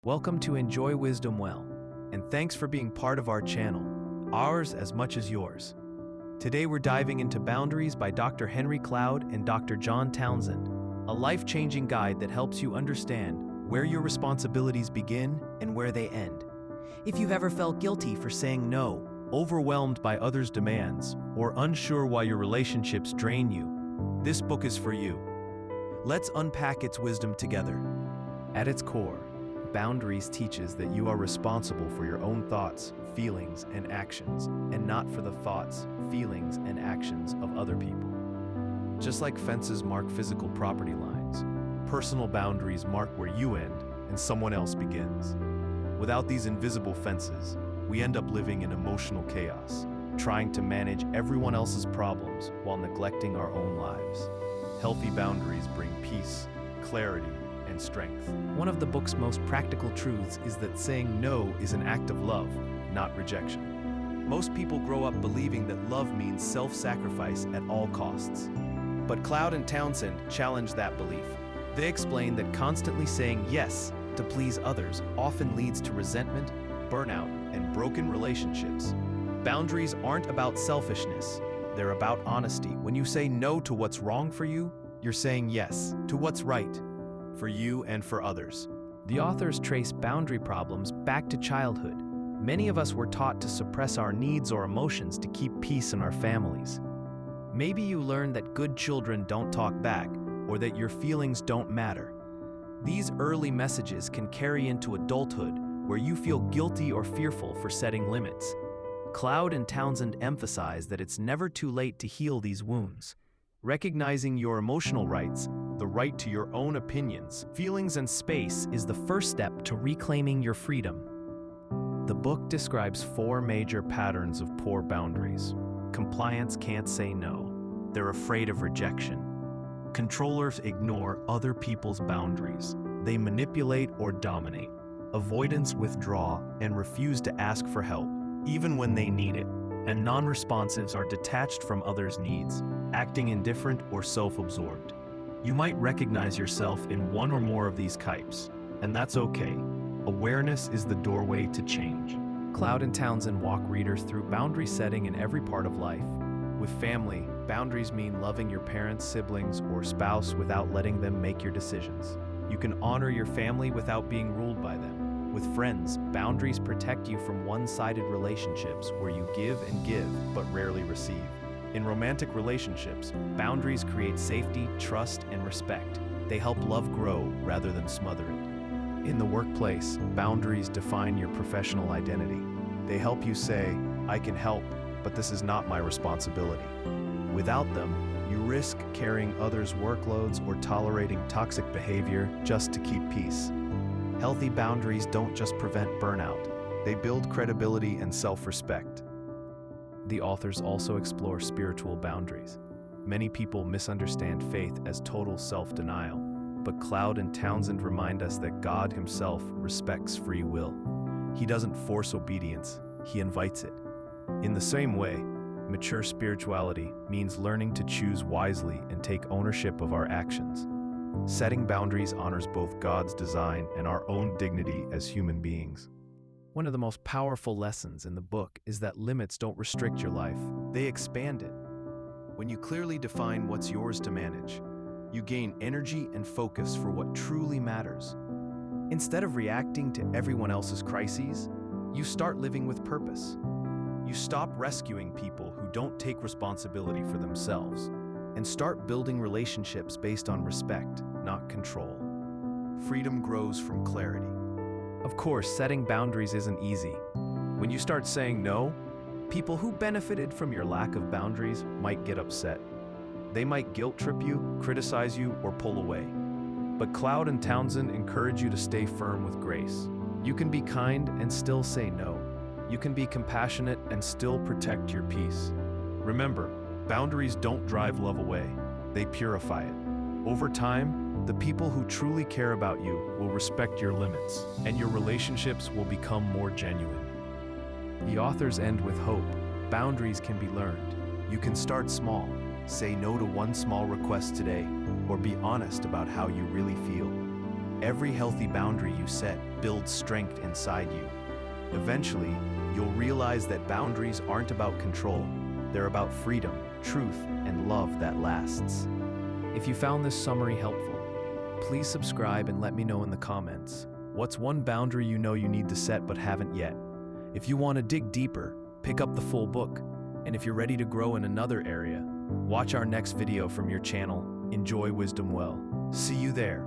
Welcome to Enjoy Wisdom Well, and thanks for being part of our channel, ours as much as yours. Today we're diving into Boundaries by Dr. Henry Cloud and Dr. John Townsend, a life-changing guide that helps you understand where your responsibilities begin and where they end. If you've ever felt guilty for saying no, overwhelmed by others' demands, or unsure why your relationships drain you, this book is for you. Let's unpack its wisdom together. At its core, Boundaries teaches that you are responsible for your own thoughts, feelings, and actions, and not for the thoughts, feelings, and actions of other people. Just like fences mark physical property lines, personal boundaries mark where you end and someone else begins. Without these invisible fences, we end up living in emotional chaos, trying to manage everyone else's problems while neglecting our own lives. Healthy boundaries bring peace, clarity, and strength. One of the book's most practical truths is that saying no is an act of love, not rejection. Most people grow up believing that love means self-sacrifice at all costs. But Cloud and Townsend challenge that belief. They explain that constantly saying yes to please others often leads to resentment, burnout, and broken relationships. Boundaries aren't about selfishness. They're about honesty. When you say no to what's wrong for you, you're saying yes to what's right for you and for others. The authors trace boundary problems back to childhood. Many of us were taught to suppress our needs or emotions to keep peace in our families. Maybe you learned that good children don't talk back, or that your feelings don't matter. These early messages can carry into adulthood, where you feel guilty or fearful for setting limits. Cloud and Townsend emphasize that it's never too late to heal these wounds. Recognizing your emotional rights, the right to your own opinions, feelings, and space is the first step to reclaiming your freedom. The book describes 4 major patterns of poor boundaries. Compliance can't say no. They're afraid of rejection. Controllers ignore other people's boundaries. They manipulate or dominate. Avoidance withdraw and refuse to ask for help, even when they need it. And non-responsives are detached from others' needs, acting indifferent or self-absorbed. You might recognize yourself in one or more of these types, and that's okay. Awareness is the doorway to change. Cloud and Townsend walk readers through boundary setting in every part of life. With family, boundaries mean loving your parents, siblings, or spouse without letting them make your decisions. You can honor your family without being ruled by them. With friends, boundaries protect you from one-sided relationships where you give and give but rarely receive. In romantic relationships, boundaries create safety, trust, and respect. They help love grow rather than smother it. In the workplace, boundaries define your professional identity. They help you say, I can help, but this is not my responsibility. Without them, you risk carrying others' workloads or tolerating toxic behavior just to keep peace. Healthy boundaries don't just prevent burnout, they build credibility and self-respect. The authors also explore spiritual boundaries. Many people misunderstand faith as total self-denial, but Cloud and Townsend remind us that God himself respects free will. He doesn't force obedience, he invites it. In the same way, mature spirituality means learning to choose wisely and take ownership of our actions. Setting boundaries honors both God's design and our own dignity as human beings. One of the most powerful lessons in the book is that limits don't restrict your life, they expand it. When you clearly define what's yours to manage, you gain energy and focus for what truly matters. Instead of reacting to everyone else's crises, you start living with purpose. You stop rescuing people who don't take responsibility for themselves, and start building relationships based on respect, not control. Freedom grows from clarity. Of course, setting boundaries isn't easy. When you start saying no, people who benefited from your lack of boundaries might get upset. They might guilt trip you, criticize you, or pull away. But Cloud and Townsend encourage you to stay firm with grace. You can be kind and still say no. You can be compassionate and still protect your peace. Remember, boundaries don't drive love away, they purify it. Over time, the people who truly care about you will respect your limits, and your relationships will become more genuine. The authors end with hope. Boundaries can be learned. You can start small. Say no to one small request today, or be honest about how you really feel. Every healthy boundary you set builds strength inside you. Eventually, you'll realize that boundaries aren't about control. They're about freedom, truth, and love that lasts. If you found this summary helpful, please subscribe and let me know in the comments. What's one boundary you know you need to set but haven't yet? If you want to dig deeper, pick up the full book. And if you're ready to grow in another area, watch our next video from your channel. Enjoy Wisdom Well. See you there.